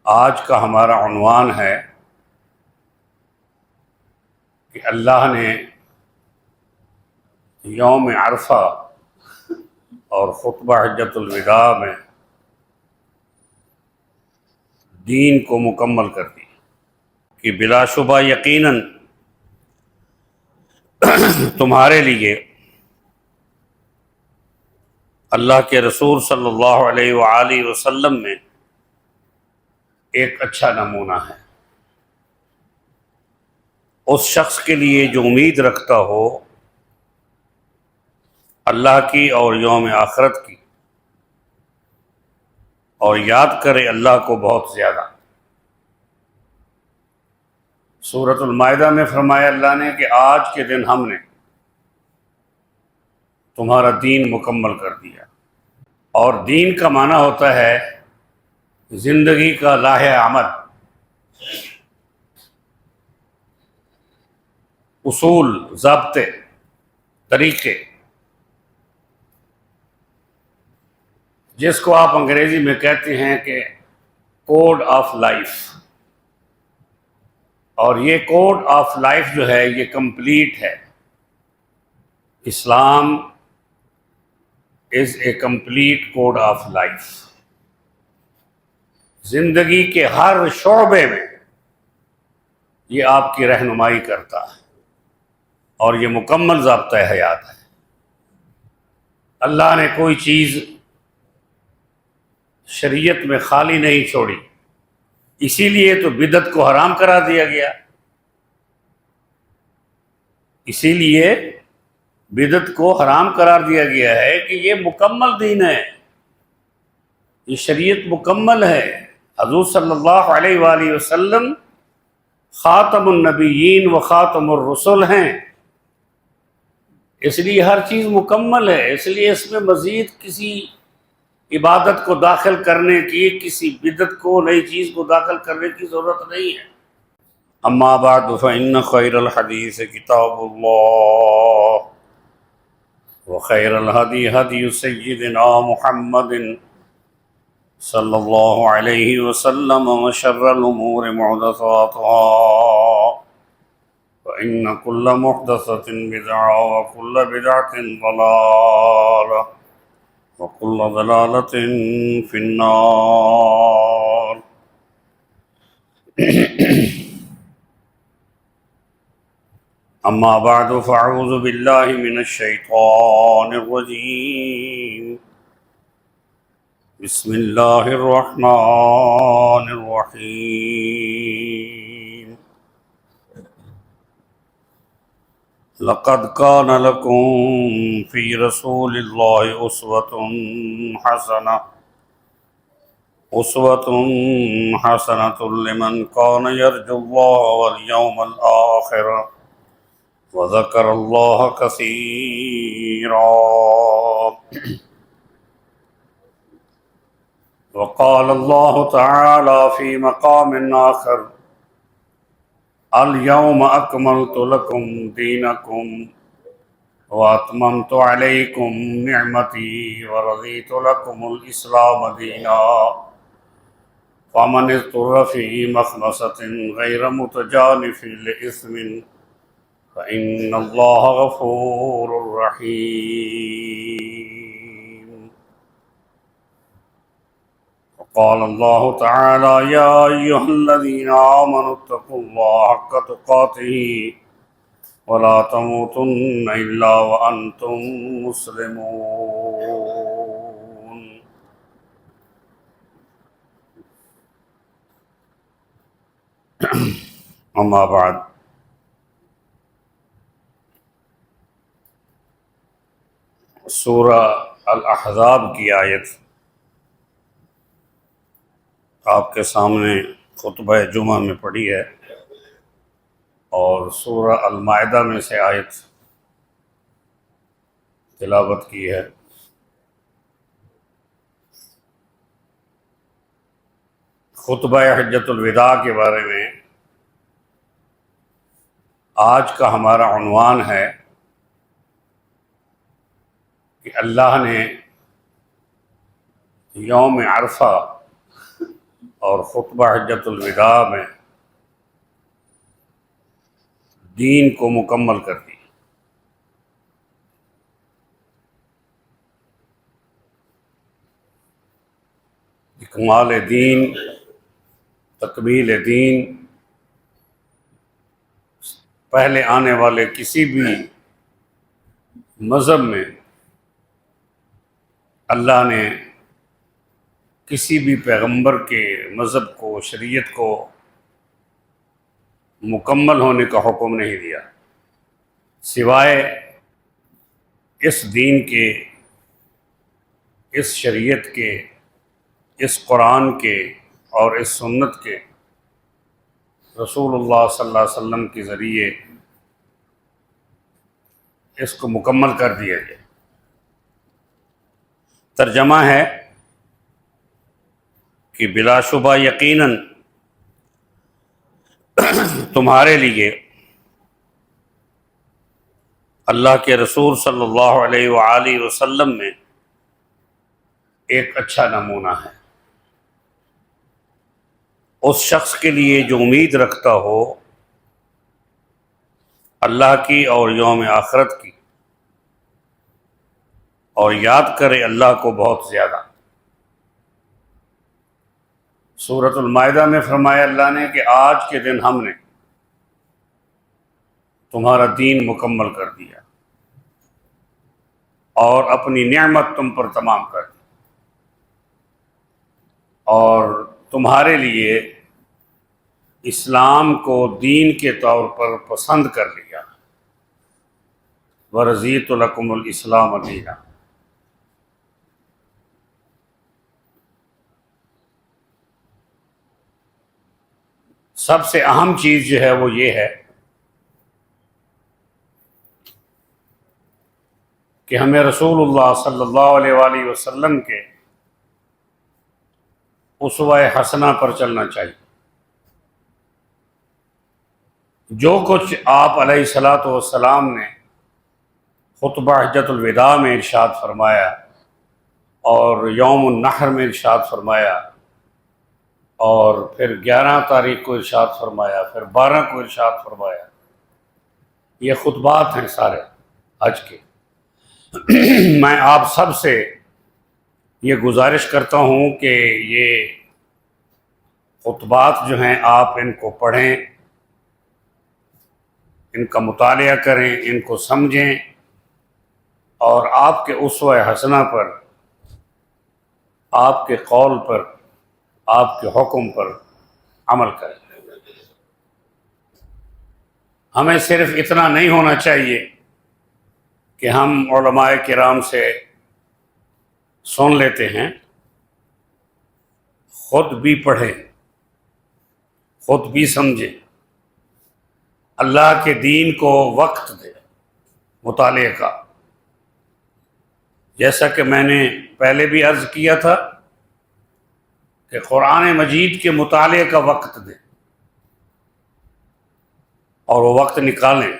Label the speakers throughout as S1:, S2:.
S1: آج کا ہمارا عنوان ہے کہ اللہ نے یوم عرفہ اور خطبہ حجۃ الوداع میں دین کو مکمل کر دی کہ بلا شبہ یقیناً تمہارے لیے اللہ کے رسول صلی اللہ علیہ وآلہ وسلم میں ایک اچھا نمونہ ہے۔ اس شخص کے لیے جو امید رکھتا ہو اللہ کی اور یوم آخرت کی، اور یاد کرے اللہ کو بہت زیادہ۔ سورۃ المائدہ میں فرمایا اللہ نے کہ آج کے دن ہم نے تمہارا دین مکمل کر دیا، اور دین کا معنی ہوتا ہے زندگی کا لائحہ عمل، اصول، ضابطے، طریقے، جس کو آپ انگریزی میں کہتے ہیں کہ کوڈ آف لائف۔ اور یہ کوڈ آف لائف جو ہے یہ کمپلیٹ ہے۔ Islam is a complete code of life. زندگی کے ہر شعبے میں یہ آپ کی رہنمائی کرتا ہے، اور یہ مکمل ضابطہ حیات ہے۔ اللہ نے کوئی چیز شریعت میں خالی نہیں چھوڑی، اسی لیے تو بدعت کو حرام کرا دیا گیا۔ اسی لیے بدعت کو حرام قرار دیا گیا ہے کہ یہ مکمل دین ہے، یہ شریعت مکمل ہے۔ حضور صلی اللہ علیہ وآلہ وسلم خاتم النبیین و خاتم الرسل ہیں، اس لیے ہر چیز مکمل ہے۔ اس لیے اس میں مزید کسی عبادت کو داخل کرنے کی، کسی بدعت کو، نئی چیز کو داخل کرنے کی ضرورت نہیں ہے۔ اما بعد فإن خیر الحدیث کتاب اللہ وخیر الہدی ہدی سیدنا محمد صلی اللہ علیہ وسلم وشر الامور محدثاتها فإن كل محدثة بدعة وكل بدعة ضلالة وكل ضلالة في النار۔ اما بعد فاعوذ باللہ من الشیطان الرجیم۔ بسم اللہ الرحمن الرحیم۔ لقد كان لكم في رسول الله أسوة حسنة لمن كان يرجو الله واليوم الآخر وذكر الله كثيرا۔ وقال الله تعالى في مقام آخر: اليوم أكملت لكم دينكم وأتممت عليكم نعمتي ورضيت لكم الإسلام دينا فمن اضطر في مخمصة غير متجانف لإثم فإن الله غفور رحيم۔ وقال الله تعالى: يا أيها الذين آمنوا اتقوا الله حق تقاته ولا تموتن إلا وأنتم مسلمون۔ اما بعد، سورہ الاحزاب کی آیت آپ کے سامنے خطبہ جمعہ میں پڑھی ہے، اور سورہ المائدہ میں سے آیت تلاوت کی ہے۔ خطبہ حجۃ الوداع کے بارے میں آج کا ہمارا عنوان ہے کہ اللہ نے یوم عرفہ اور خطبہ حجۃ الوداع میں دین کو مکمل کر دیا۔ اکمال دین، تکمیل دین، پہلے آنے والے کسی بھی مذہب میں اللہ نے کسی بھی پیغمبر کے مذہب کو، شریعت کو مکمل ہونے کا حکم نہیں دیا، سوائے اس دین کے، اس شریعت کے، اس قرآن کے اور اس سنت کے، رسول اللہ صلی اللہ علیہ وسلم کے ذریعے اس کو مکمل کر دیا گیا۔ ترجمہ ہے کہ بلا شبہ یقیناً تمہارے لیے اللہ کے رسول صلی اللہ علیہ وآلہ وسلم میں ایک اچھا نمونہ ہے، اس شخص کے لیے جو امید رکھتا ہو اللہ کی اور یوم آخرت کی، اور یاد کرے اللہ کو بہت زیادہ۔ سورۃ المائدہ میں فرمایا اللہ نے کہ آج کے دن ہم نے تمہارا دین مکمل کر دیا اور اپنی نعمت تم پر تمام کر دی، اور تمہارے لیے اسلام کو دین کے طور پر پسند کر لیا، وَرَضِيتُ لَكُمُ الْإِسْلَامَ دِينًا۔ سب سے اہم چیز جو ہے وہ یہ ہے کہ ہمیں رسول اللہ صلی اللہ علیہ وآلہ وسلم کے اسوہ حسنہ پر چلنا چاہیے۔ جو کچھ آپ علیہ الصلاۃ والسلام نے خطبہ حجۃ الوداع میں ارشاد فرمایا اور یوم النحر میں ارشاد فرمایا اور پھر 11 تاریخ کو ارشاد فرمایا، پھر 12 کو ارشاد فرمایا، یہ خطبات ہیں سارے حج کے۔ میں آپ سب سے یہ گزارش کرتا ہوں کہ یہ خطبات جو ہیں آپ ان کو پڑھیں، ان کا مطالعہ کریں، ان کو سمجھیں اور آپ کے اسوہ حسنہ پر، آپ کے قول پر، آپ کے حکم پر عمل کریں۔ ہمیں صرف اتنا نہیں ہونا چاہیے کہ ہم علماء کرام سے سن لیتے ہیں، خود بھی پڑھیں، خود بھی سمجھیں، اللہ کے دین کو وقت دیں مطالعے کا۔ جیسا کہ میں نے پہلے بھی عرض کیا تھا کہ قرآن مجید کے مطالعے کا وقت دیں اور وہ وقت نکالیں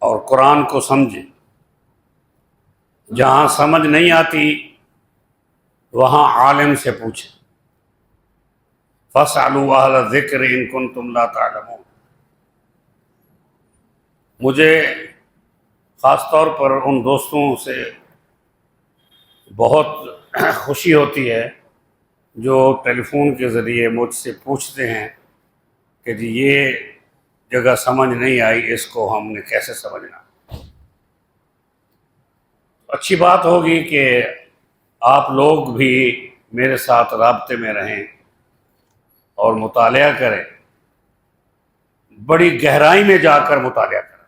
S1: اور قرآن کو سمجھیں۔ جہاں سمجھ نہیں آتی وہاں عالم سے پوچھیں، فَاسْأَلُوا أَهْلَ الذِّكْرِ إِن كُنتُمْ لَا تَعْلَمُونَ۔ مجھے خاص طور پر ان دوستوں سے بہت خوشی ہوتی ہے جو ٹیلی فون کے ذریعے مجھ سے پوچھتے ہیں کہ جی یہ جگہ سمجھ نہیں آئی، اس کو ہم نے کیسے سمجھنا۔ اچھی بات ہوگی کہ آپ لوگ بھی میرے ساتھ رابطے میں رہیں اور مطالعہ کریں، بڑی گہرائی میں جا کر مطالعہ کریں،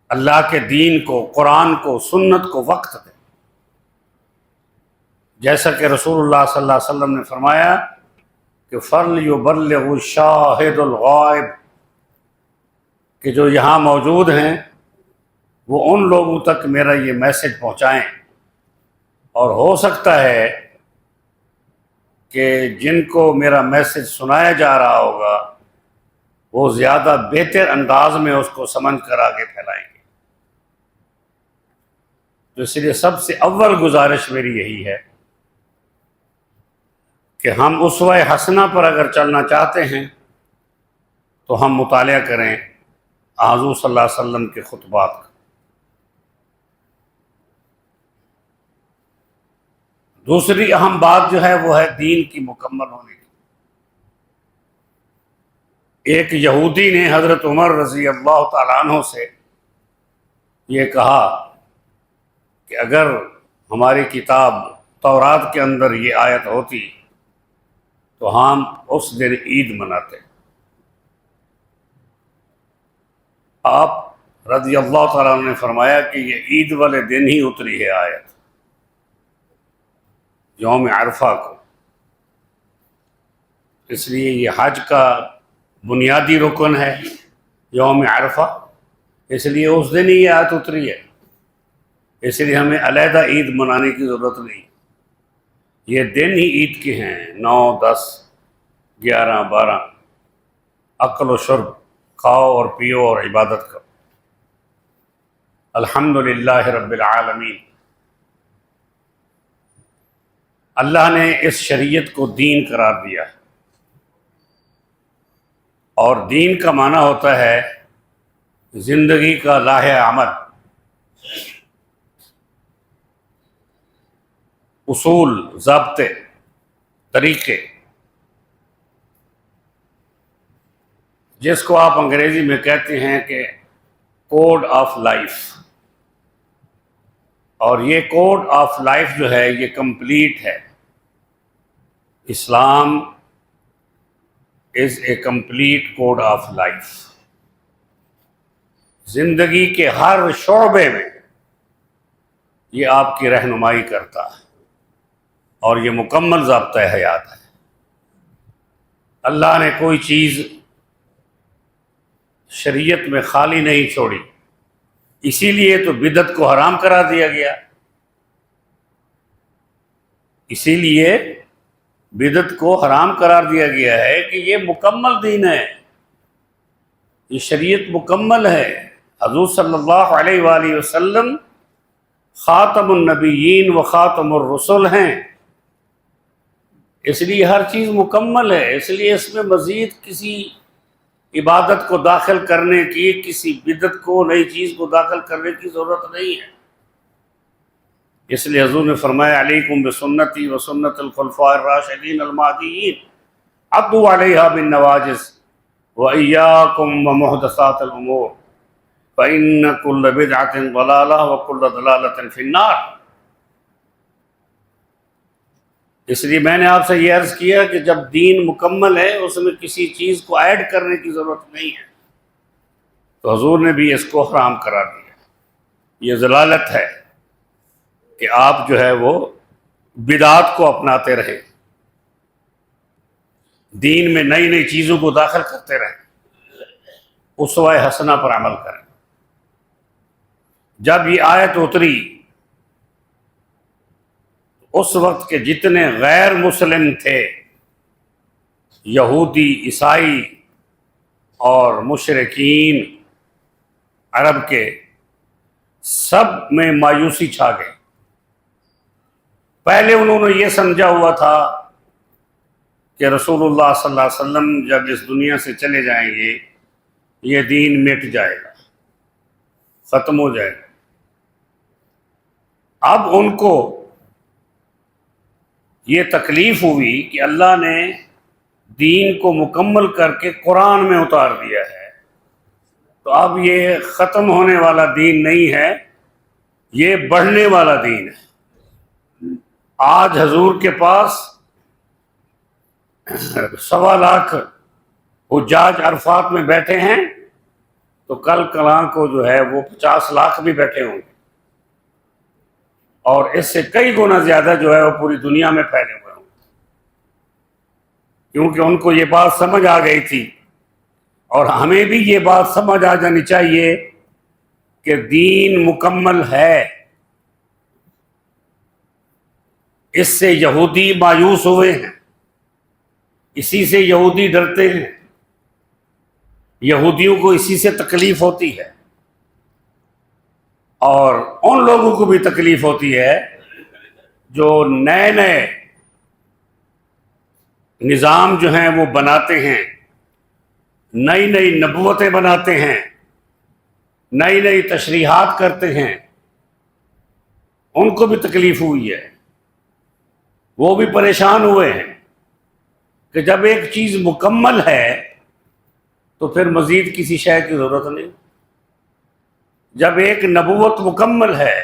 S1: اللہ کے دین کو، قرآن کو، سنت کو وقت دیں۔ جیسا کہ رسول اللہ صلی اللہ علیہ وسلم نے فرمایا کہ فَلْيُبَلِّغُ الشَّاهِدُ الْغَائِبُ، کہ جو یہاں موجود ہیں وہ ان لوگوں تک میرا یہ میسج پہنچائیں، اور ہو سکتا ہے کہ جن کو میرا میسج سنایا جا رہا ہوگا وہ زیادہ بہتر انداز میں اس کو سمجھ کر آگے پھیلائیں گے۔ تو اس لیے سب سے اول گزارش میری یہی ہے کہ ہم اسوہ حسنہ پر اگر چلنا چاہتے ہیں تو ہم مطالعہ کریں حضور صلی اللہ علیہ وسلم کے خطبات کا۔ دوسری اہم بات جو ہے وہ ہے دین کی مکمل ہونے کی۔ ایک یہودی نے حضرت عمر رضی اللہ تعالیٰ عنہ سے یہ کہا کہ اگر ہماری کتاب تورات کے اندر یہ آیت ہوتی تو ہم اس دن عید مناتے۔ آپ رضی اللہ تعالیٰ عنہ نے فرمایا کہ یہ عید والے دن ہی اتری ہے آیت، یوم عرفہ کو، اس لیے یہ حج کا بنیادی رکن ہے یوم عرفہ، اس لیے اس دن ہی یہ آیت اتری ہے، اس لیے ہمیں علیحدہ عید منانے کی ضرورت نہیں۔ یہ دن ہی عید کے ہیں، 9، 10، 11، 12، اکل و شرب، کھاؤ اور پیو اور عبادت کرو۔ الحمدللہ رب العالمین۔ اللہ نے اس شریعت کو دین قرار دیا ہے، اور دین کا معنی ہوتا ہے زندگی کا لائحہ عمل، اصول، ضابطے، طریقے، جس کو آپ انگریزی میں کہتے ہیں کہ کوڈ آف لائف۔ اور یہ کوڈ آف لائف جو ہے یہ کمپلیٹ ہے۔ Islam is a complete code of life. زندگی کے ہر شعبے میں یہ آپ کی رہنمائی کرتا ہے، اور یہ مکمل ضابطۂ حیات ہے۔ اللہ نے کوئی چیز شریعت میں خالی نہیں چھوڑی، اسی لیے تو بدعت کو حرام کرا دیا گیا، اسی لیے بدعت کو حرام قرار دیا گیا ہے کہ یہ مکمل دین ہے، یہ شریعت مکمل ہے۔ حضور صلی اللہ علیہ وآلہ وسلم خاتم النبیین و خاتم الرسل ہیں، اس لیے ہر چیز مکمل ہے، اس لیے اس میں مزید کسی عبادت کو داخل کرنے کی، کسی بدعت کو، نئی چیز کو داخل کرنے کی ضرورت نہیں ہے۔ اس لیے حضور نے فرمایا علیکم بسنتی و سنت الخلفاء الراشدین المہدیین عضوا علیہا بالنواجذ وإیاکم ومحدثات الامور فإن كل بدعۃ ضلالہ وكل ضلالۃ فی النار۔ اس لیے میں نے آپ سے یہ عرض کیا کہ جب دین مکمل ہے اس میں کسی چیز کو ایڈ کرنے کی ضرورت نہیں ہے، تو حضور نے بھی اس کو حرام قرار دیا۔ یہ ضلالت ہے کہ آپ جو ہے وہ بدعات کو اپناتے رہیں، دین میں نئی نئی چیزوں کو داخل کرتے رہیں، اسوہ حسنہ پر عمل کریں۔ جب یہ آیت اتری اس وقت کے جتنے غیر مسلم تھے، یہودی، عیسائی اور مشرکین عرب کے، سب میں مایوسی چھا گئی۔ پہلے انہوں نے یہ سمجھا ہوا تھا کہ رسول اللہ صلی اللہ علیہ وسلم جب اس دنیا سے چلے جائیں گے یہ دین مٹ جائے گا، ختم ہو جائے گا۔ اب ان کو یہ تکلیف ہوئی کہ اللہ نے دین کو مکمل کر کے قرآن میں اتار دیا ہے، تو اب یہ ختم ہونے والا دین نہیں ہے، یہ بڑھنے والا دین ہے۔ آج حضور کے پاس 1.25 لاکھ حجاج عرفات میں بیٹھے ہیں، تو کل کلاں کو جو ہے وہ 50 لاکھ بھی بیٹھے ہوں گے، اور اس سے کئی گنا زیادہ جو ہے وہ پوری دنیا میں پھیلے ہوئے ہوں، کیونکہ ان کو یہ بات سمجھ آ گئی تھی، اور ہمیں بھی یہ بات سمجھ آ جانی چاہیے کہ دین مکمل ہے۔ اس سے یہودی مایوس ہوئے ہیں، اسی سے یہودی ڈرتے ہیں، یہودیوں کو اسی سے تکلیف ہوتی ہے، اور ان لوگوں کو بھی تکلیف ہوتی ہے جو نئے نئے نظام جو ہیں وہ بناتے ہیں، نئی نئی نبوتیں بناتے ہیں، نئی نئی تشریحات کرتے ہیں، ان کو بھی تکلیف ہوئی ہے، وہ بھی پریشان ہوئے ہیں کہ جب ایک چیز مکمل ہے تو پھر مزید کسی شے کی ضرورت نہیں۔ جب ایک نبوت مکمل ہے،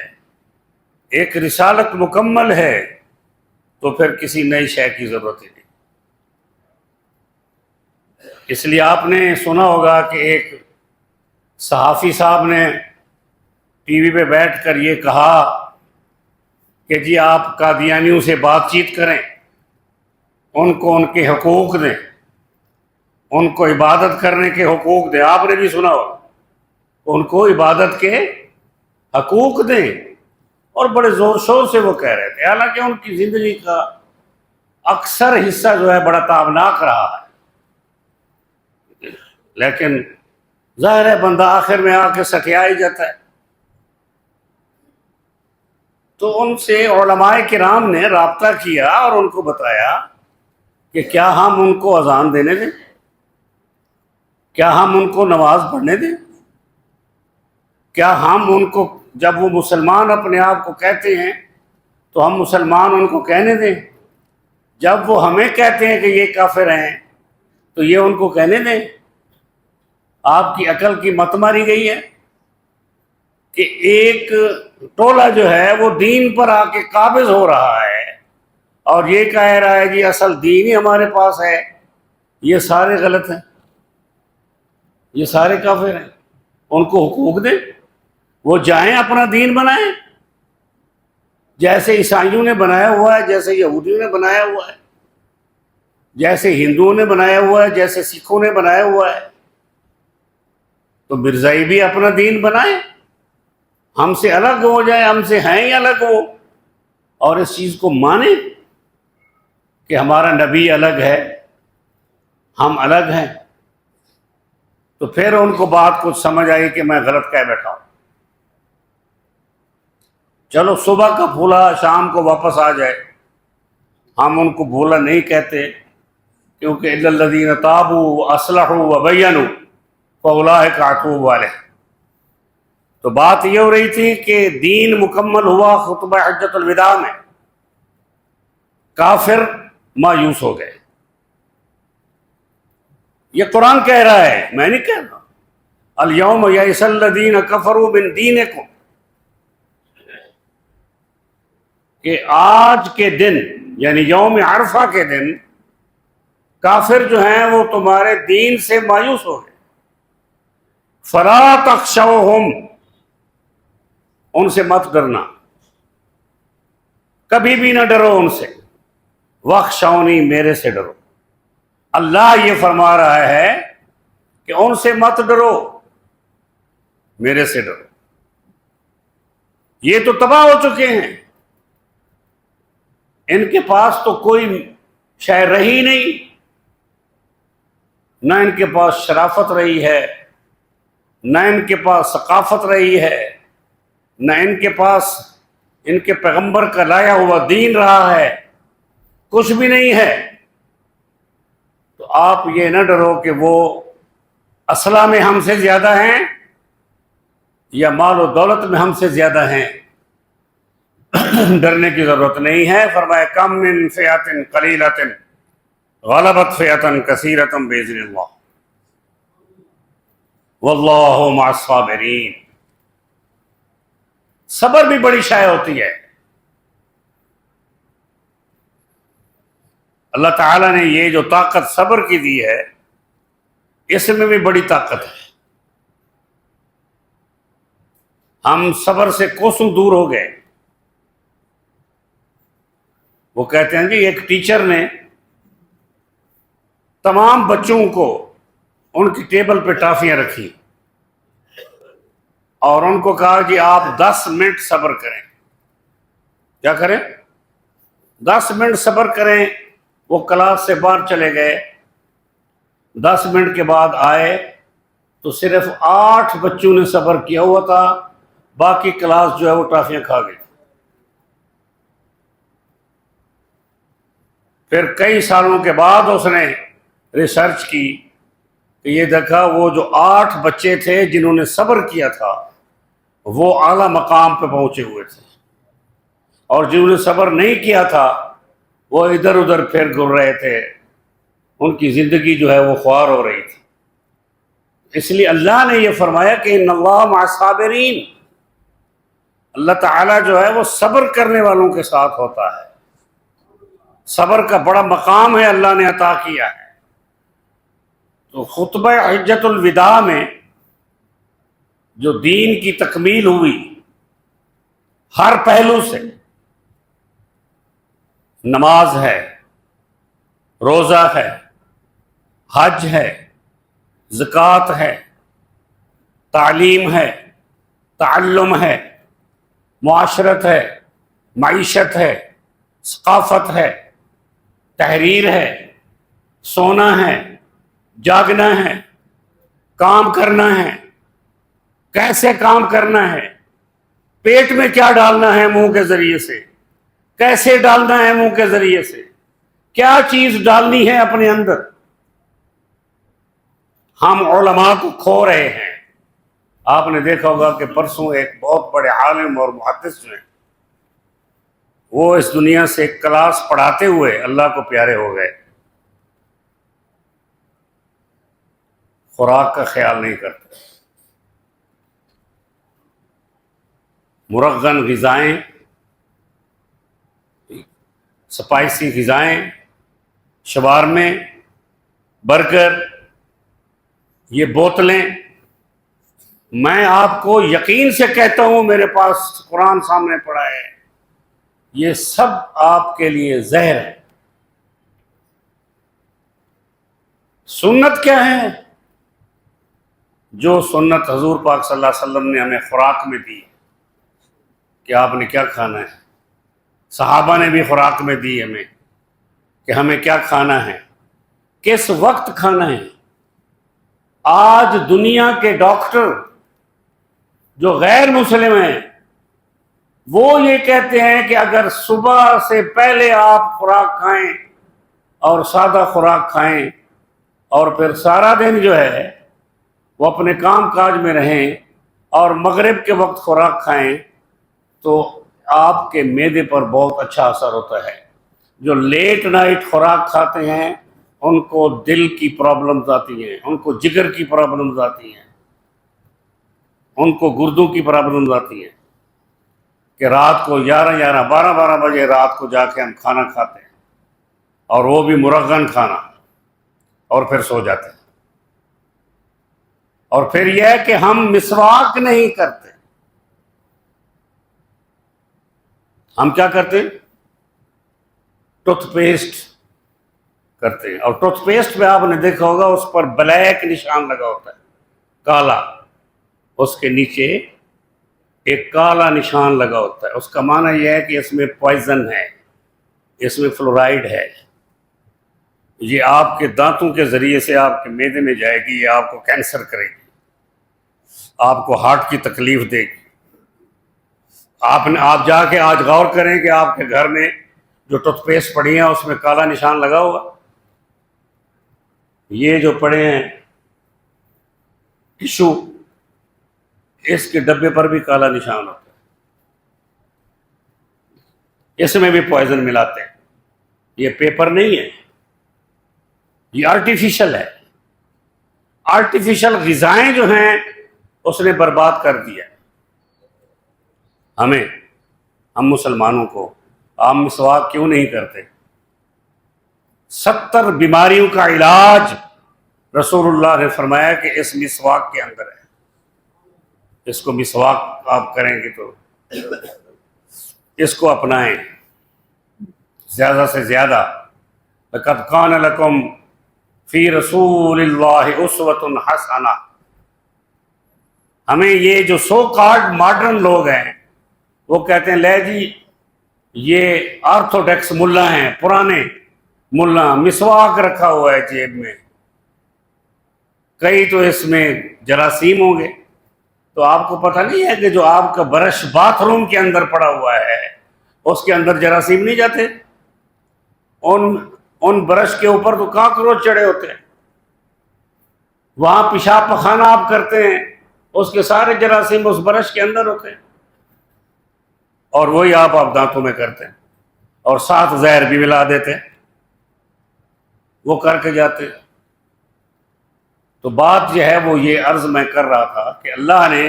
S1: ایک رسالت مکمل ہے، تو پھر کسی نئی شے کی ضرورت ہی نہیں۔ اس لیے آپ نے سنا ہوگا کہ ایک صحافی صاحب نے ٹی وی پہ بیٹھ کر یہ کہا کہ جی آپ قادیانیوں سے بات چیت کریں، ان کو ان کے حقوق دیں، ان کو عبادت کرنے کے حقوق دیں۔ آپ نے بھی سنا ہوگا، ان کو عبادت کے حقوق دیں، اور بڑے زور شور سے وہ کہہ رہے تھے، حالانکہ ان کی زندگی کا اکثر حصہ جو ہے بڑا تابناک رہا ہے، لیکن ظاہر ہے بندہ آخر میں آ کے سٹیا ہی جاتا ہے۔ تو ان سے علماء کرام نے رابطہ کیا اور ان کو بتایا کہ کیا ہم ان کو اذان دینے دیں، کیا ہم ان کو نماز پڑھنے دیں، کیا ہم ان کو، جب وہ مسلمان اپنے آپ کو کہتے ہیں تو ہم مسلمان ان کو کہنے دیں، جب وہ ہمیں کہتے ہیں کہ یہ کافر ہیں تو یہ ان کو کہنے دیں؟ آپ کی عقل کی مت ماری گئی ہے کہ ایک ٹولہ جو ہے وہ دین پر آ کے قابض ہو رہا ہے اور یہ کہہ رہا ہے جی اصل دین ہی ہمارے پاس ہے، یہ سارے غلط ہیں، یہ سارے کافر ہیں، ان کو حقوق دیں، وہ جائیں اپنا دین بنائیں، جیسے عیسائیوں نے بنایا ہوا ہے، جیسے یہودیوں نے بنایا ہوا ہے، جیسے ہندوؤں نے بنایا ہوا ہے، جیسے سکھوں نے بنایا ہوا ہے، تو مرزائی بھی اپنا دین بنائیں، ہم سے الگ ہو جائے، ہم سے ہیں ہی الگ وہ، اور اس چیز کو مانیں کہ ہمارا نبی الگ ہے، ہم الگ ہیں۔ تو پھر ان کو بات کچھ سمجھ آئی کہ میں غلط کہہ بیٹھا ہوں، چلو صبح کا بھولا شام کو واپس آ جائے، ہم ان کو بھولا نہیں کہتے، کیونکہ الا الذین تابوا واصلحوا وبینوا فاولئک اتوب علیہم۔ تو بات یہ ہو رہی تھی کہ دین مکمل ہوا خطبہ حجۃ الوداع میں، کافر مایوس ہو گئے۔ یہ قرآن کہہ رہا ہے، میں نہیں کہہ رہا۔ الیوم یئس الذین کفروا من دینکم، کہ آج کے دن یعنی یوم عرفہ کے دن کافر جو ہیں وہ تمہارے دین سے مایوس ہو گئے۔ فلا تخشوہم، ان سے مت ڈرنا، کبھی بھی نہ ڈرو ان سے، واخشونی، میرے سے ڈرو۔ اللہ یہ فرما رہا ہے کہ ان سے مت ڈرو، میرے سے ڈرو۔ یہ تو تباہ ہو چکے ہیں، ان کے پاس تو کوئی شے رہی نہیں، نہ ان کے پاس شرافت رہی ہے، نہ ان کے پاس ثقافت رہی ہے، نہ ان کے پاس ان کے پیغمبر کا لایا ہوا دین رہا ہے، کچھ بھی نہیں ہے۔ تو آپ یہ نہ ڈرو کہ وہ اسلحہ میں ہم سے زیادہ ہیں یا مال و دولت میں ہم سے زیادہ ہیں، ڈرنے کی ضرورت نہیں ہے۔ فرمایا کم من فئۃ قلیلۃ غلبت فئۃ کثیرۃ باذن اللہ واللہ مع الصابرین۔ صبر بھی بڑی شے ہوتی ہے۔ اللہ تعالیٰ نے یہ جو طاقت صبر کی دی ہے، اس میں بھی بڑی طاقت ہے۔ ہم صبر سے کوسوں دور ہو گئے۔ وہ کہتے ہیں جی ایک ٹیچر نے تمام بچوں کو ان کی ٹیبل پہ ٹافیاں رکھی اور ان کو کہا کہ آپ 10 منٹ صبر کریں۔ کیا کریں؟ 10 منٹ صبر کریں۔ وہ کلاس سے باہر چلے گئے، 10 منٹ کے بعد آئے تو صرف 8 بچوں نے صبر کیا ہوا تھا، باقی کلاس جو ہے وہ ٹافیاں کھا گئی۔ پھر کئی سالوں کے بعد اس نے ریسرچ کی کہ یہ دیکھا وہ جو 8 بچے تھے جنہوں نے صبر کیا تھا وہ اعلیٰ مقام پہ پہنچے ہوئے تھے، اور جنہوں نے صبر نہیں کیا تھا وہ ادھر ادھر پھر گر رہے تھے، ان کی زندگی جو ہے وہ خوار ہو رہی تھی۔ اس لیے اللہ نے یہ فرمایا کہ ان اللہ مع الصابرین، اللہ تعالیٰ جو ہے وہ صبر کرنے والوں کے ساتھ ہوتا ہے۔ صبر کا بڑا مقام ہے، اللہ نے عطا کیا ہے۔ تو خطبہ حجۃ الوداع میں جو دین کی تکمیل ہوئی ہر پہلو سے، نماز ہے، روزہ ہے، حج ہے، زکوٰۃ ہے، تعلیم ہے، تعلم ہے، معاشرت ہے، معیشت ہے، ثقافت ہے، تحریر ہے، سونا ہے، جاگنا ہے، کام کرنا ہے، کیسے کام کرنا ہے، پیٹ میں کیا ڈالنا ہے منہ کے ذریعے سے، کیسے ڈالنا ہے منہ کے ذریعے سے، کیا چیز ڈالنی ہے اپنے اندر۔ ہم علماء کو کھو رہے ہیں۔ آپ نے دیکھا ہوگا کہ پرسوں ایک بہت بڑے عالم اور محدث جو ہیں وہ اس دنیا سے ایک کلاس پڑھاتے ہوئے اللہ کو پیارے ہو گئے۔ خوراک کا خیال نہیں کرتے، مرغن غذائیں، سپائسی غذائیں، شوارمے، برگر، یہ بوتلیں، میں آپ کو یقین سے کہتا ہوں، میرے پاس قرآن سامنے پڑا ہے، یہ سب آپ کے لیے زہر ہے۔ سنت کیا ہے؟ جو سنت حضور پاک صلی اللہ علیہ وسلم نے ہمیں خوراک میں دی کہ آپ نے کیا کھانا ہے، صحابہ نے بھی خوراک میں دی ہمیں کہ ہمیں کیا کھانا ہے، کس وقت کھانا ہے۔ آج دنیا کے ڈاکٹر جو غیر مسلم ہیں وہ یہ کہتے ہیں کہ اگر صبح سے پہلے آپ خوراک کھائیں اور سادہ خوراک کھائیں اور پھر سارا دن جو ہے وہ اپنے کام کاج میں رہیں اور مغرب کے وقت خوراک کھائیں تو آپ کے معدے پر بہت اچھا اثر ہوتا ہے۔ جو لیٹ نائٹ خوراک کھاتے ہیں ان کو دل کی پرابلمز آتی ہیں، ان کو جگر کی پرابلمز آتی ہیں، ان کو گردوں کی پرابلمز آتی ہیں کہ رات کو 11 بجے رات کو جا کے ہم کھانا کھاتے ہیں، اور وہ بھی مرغن کھانا، اور پھر سو جاتے ہیں۔ اور پھر یہ ہے کہ ہم مسواک نہیں کرتے، ہم کیا کرتے ہیں؟ ٹوتھ پیسٹ کرتے ہیں، اور ٹوتھ پیسٹ پہ آپ نے دیکھا ہوگا اس پر بلیک نشان لگا ہوتا ہے، کالا، اس کے نیچے ایک کالا نشان لگا ہوتا ہے۔ اس کا معنی یہ ہے کہ اس میں پوائزن ہے، اس میں فلورائڈ ہے، یہ آپ کے دانتوں کے ذریعے سے آپ کے معدے میں جائے گی، یہ آپ کو کینسر کرے گی، آپ کو ہارٹ کی تکلیف دے گی۔ آپ جا کے آج غور کریں کہ آپ کے گھر میں جو ٹوتھ پیسٹ پڑی ہیں اس میں کالا نشان لگا ہوگا۔ یہ جو پڑے ہیں ٹشو، اس کے ڈبے پر بھی کالا نشان ہوتا ہے، اس میں بھی پوائزن ملاتے ہیں۔ یہ پیپر نہیں ہے، یہ آرٹیفیشل ہے۔ آرٹیفیشل غذائیں جو ہیں اس نے برباد کر دیا۔ ہم مسلمانوں کو عام مسواک کیوں نہیں کرتے؟ 70 بیماریوں کا علاج رسول اللہ نے فرمایا کہ اس مسواک کے اندر ہے۔ اس کو مسواک آپ کریں گے تو اس کو اپنائیں زیادہ سے زیادہ۔ لَقَدْ كَانَ لَكُمْ فِي رَسُولِ اللَّهِ أُسْوَةٌ حَسَنَةٌ۔ ہمیں یہ جو سو کارڈ ماڈرن لوگ ہیں وہ کہتے ہیں لے جی یہ آرتھوڈکس ملا ہیں، پرانے ملا، مسواک رکھا ہوا ہے جیب میں، کئی تو اس میں جراثیم ہوں گے۔ تو آپ کو پتہ نہیں ہے کہ جو آپ کا برش باتھ روم کے اندر پڑا ہوا ہے اس کے اندر جراثیم نہیں جاتے؟ ان ان برش کے اوپر تو کاکروچ چڑھے ہوتے ہیں، وہاں پیشاب پخانہ آپ کرتے ہیں، اس کے سارے جراثیم اس برش کے اندر ہوتے ہیں، اور وہی آپ دانتوں میں کرتے ہیں، اور ساتھ زہر بھی ملا دیتے ہیں، وہ کر کے جاتے ہیں۔ تو بات جو ہے وہ یہ عرض میں کر رہا تھا کہ اللہ نے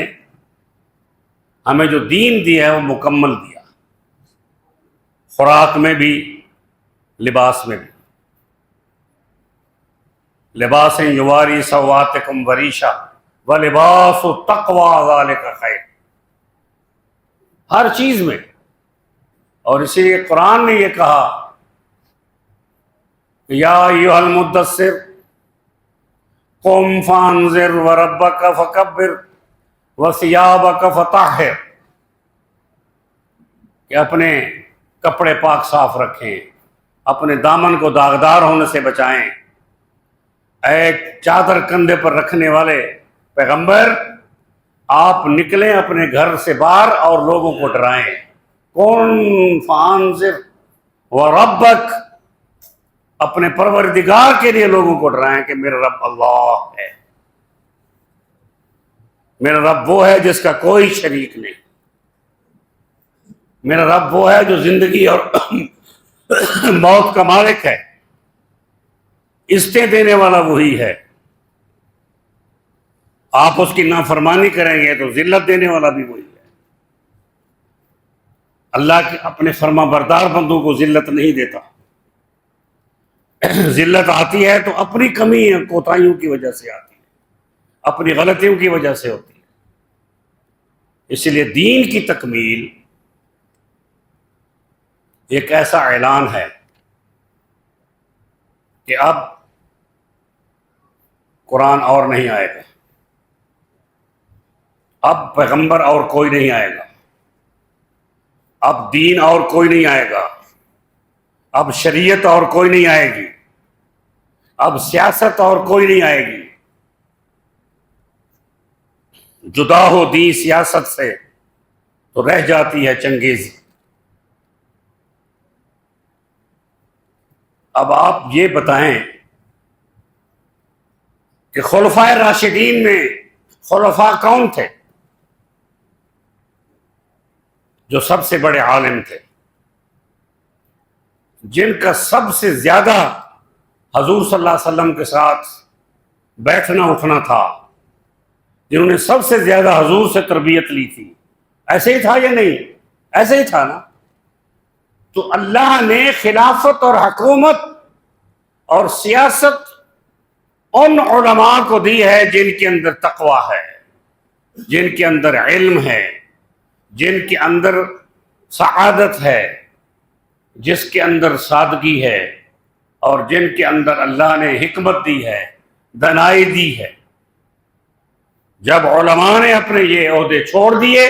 S1: ہمیں جو دین دیا ہے وہ مکمل دیا، خوراک میں بھی، لباس میں بھی۔ لباس یواری سواتکم وریشا ولباس التقوی ذالک خیر، ہر چیز میں۔ اور اسی لیے قرآن نے یہ کہا کہ یا ایھا المدثر قم فانذر وربک فکبر وثیابک فطہر، کہ اپنے کپڑے پاک صاف رکھیں، اپنے دامن کو داغدار ہونے سے بچائیں۔ اے چادر کندھے پر رکھنے والے پیغمبر، آپ نکلیں اپنے گھر سے باہر اور لوگوں کو ڈرائیں۔ قم فانذر وربک، اپنے پروردگار کے لیے لوگوں کو ڈرائیں کہ میرا رب اللہ ہے، میرا رب وہ ہے جس کا کوئی شریک نہیں، میرا رب وہ ہے جو زندگی اور موت کا مالک ہے، عزتیں دینے والا وہی ہے۔ آپ اس کی نافرمانی کریں گے تو ذلت دینے والا بھی وہی ہے۔ اللہ کے اپنے فرما بردار بندوں کو ذلت نہیں دیتا، ذلت آتی ہے تو اپنی کمی کوتاہیوں کی وجہ سے آتی ہے، اپنی غلطیوں کی وجہ سے ہوتی ہے۔ اس لیے دین کی تکمیل ایک ایسا اعلان ہے کہ اب قرآن اور نہیں آئے گا، اب پیغمبر اور کوئی نہیں آئے گا، اب دین اور کوئی نہیں آئے گا، اب شریعت اور کوئی نہیں آئے گی، اب سیاست اور کوئی نہیں آئے گی۔ جدا ہو دین سیاست سے تو رہ جاتی ہے چنگیزی۔ اب آپ یہ بتائیں کہ خلفائے راشدین میں خلفاء کون تھے جو سب سے بڑے عالم تھے، جن کا سب سے زیادہ حضور صلی اللہ علیہ وسلم کے ساتھ بیٹھنا اٹھنا تھا، جنہوں نے سب سے زیادہ حضور سے تربیت لی تھی؟ ایسے ہی تھا یا نہیں؟ ایسے ہی تھا نا۔ تو اللہ نے خلافت اور حکومت اور سیاست ان علماء کو دی ہے جن کے اندر تقویٰ ہے، جن کے اندر علم ہے، جن کے اندر سعادت ہے، جس کے اندر سادگی ہے، اور جن کے اندر اللہ نے حکمت دی ہے، دانائی دی ہے۔ جب علماء نے اپنے یہ عہدے چھوڑ دیے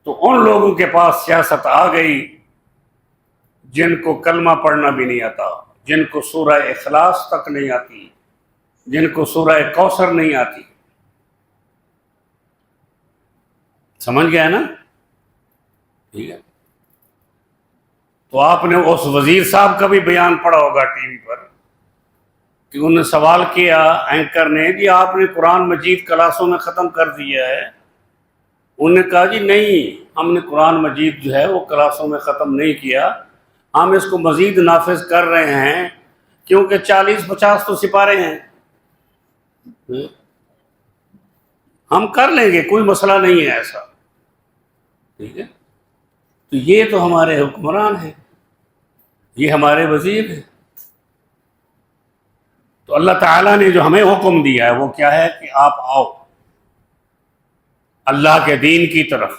S1: تو ان لوگوں کے پاس سیاست آ گئی جن کو کلمہ پڑھنا بھی نہیں آتا، جن کو سورہ اخلاص تک نہیں آتی، جن کو سورہ کوثر نہیں آتی۔ سمجھ گیا نا؟ ٹھیک ہے۔ تو آپ نے اس وزیر صاحب کا بھی بیان پڑھا ہوگا ٹی وی پر کہ انہوں نے سوال کیا اینکر نے، جی آپ نے قرآن مجید کلاسوں میں ختم کر دیا ہے؟ انہوں نے کہا جی نہیں، ہم نے قرآن مجید جو ہے وہ کلاسوں میں ختم نہیں کیا، ہم اس کو مزید نافذ کر رہے ہیں، کیونکہ 40-50 تو سپارے ہیں، ہم کر لیں گے، کوئی مسئلہ نہیں ہے ایسا۔ ٹھیک ہے، تو یہ تو ہمارے حکمران ہیں، یہ ہمارے وزیر ہیں۔ تو اللہ تعالیٰ نے جو ہمیں حکم دیا ہے وہ کیا ہے کہ آپ آؤ اللہ کے دین کی طرف،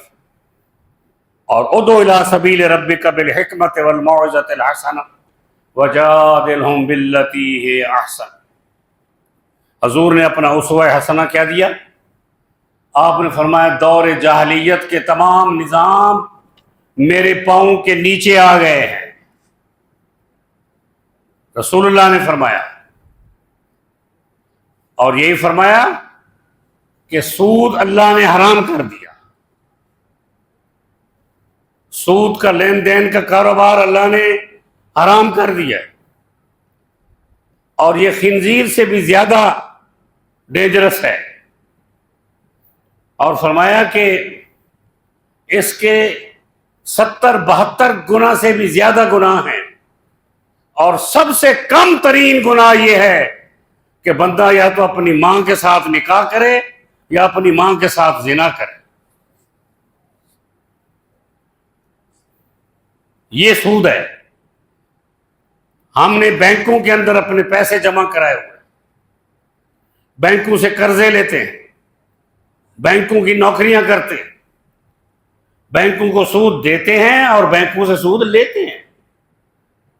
S1: اور ادعو الی سبیل ربک بالحکمت والموعظۃ الحسنہ وجادلہم باللتی ہی احسن۔ حضور نے اپنا اسوہ حسنہ کیا دیا؟ آپ نے فرمایا دور جاہلیت کے تمام نظام میرے پاؤں کے نیچے آ گئے ہیں، رسول اللہ نے فرمایا۔ اور یہی فرمایا کہ سود اللہ نے حرام کر دیا، سود کا لین دین کا کاروبار اللہ نے حرام کر دیا ہے، اور یہ خنزیر سے بھی زیادہ ڈینجرس ہے، اور فرمایا کہ اس کے 70-72 گناہ سے بھی زیادہ گناہ ہیں، اور سب سے کم ترین گناہ یہ ہے کہ بندہ یا تو اپنی ماں کے ساتھ نکاح کرے یا اپنی ماں کے ساتھ زنا کرے۔ یہ سود ہے۔ ہم نے بینکوں کے اندر اپنے پیسے جمع کرائے ہوئے، بینکوں سے قرضے لیتے ہیں، بینکوں کی نوکریاں کرتے ہیں، بینکوں کو سود دیتے ہیں اور بینکوں سے سود لیتے ہیں،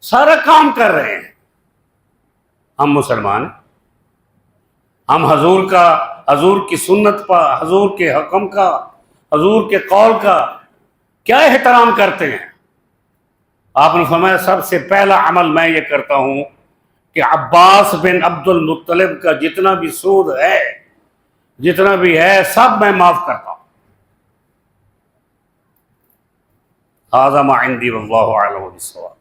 S1: سارا کام کر رہے ہیں۔ ہم مسلمان، ہم حضور کی سنت پر، حضور کے حکم کا، حضور کے قول کا کیا احترام کرتے ہیں؟ آپ نے فرمایا سب سے پہلا عمل میں یہ کرتا ہوں کہ عباس بن عبد المطلب کا جتنا بھی سود ہے، جتنا بھی ہے، سب میں معاف کرتا ہوں۔ ھذا ما عندی واللہ اعلم بالصواب۔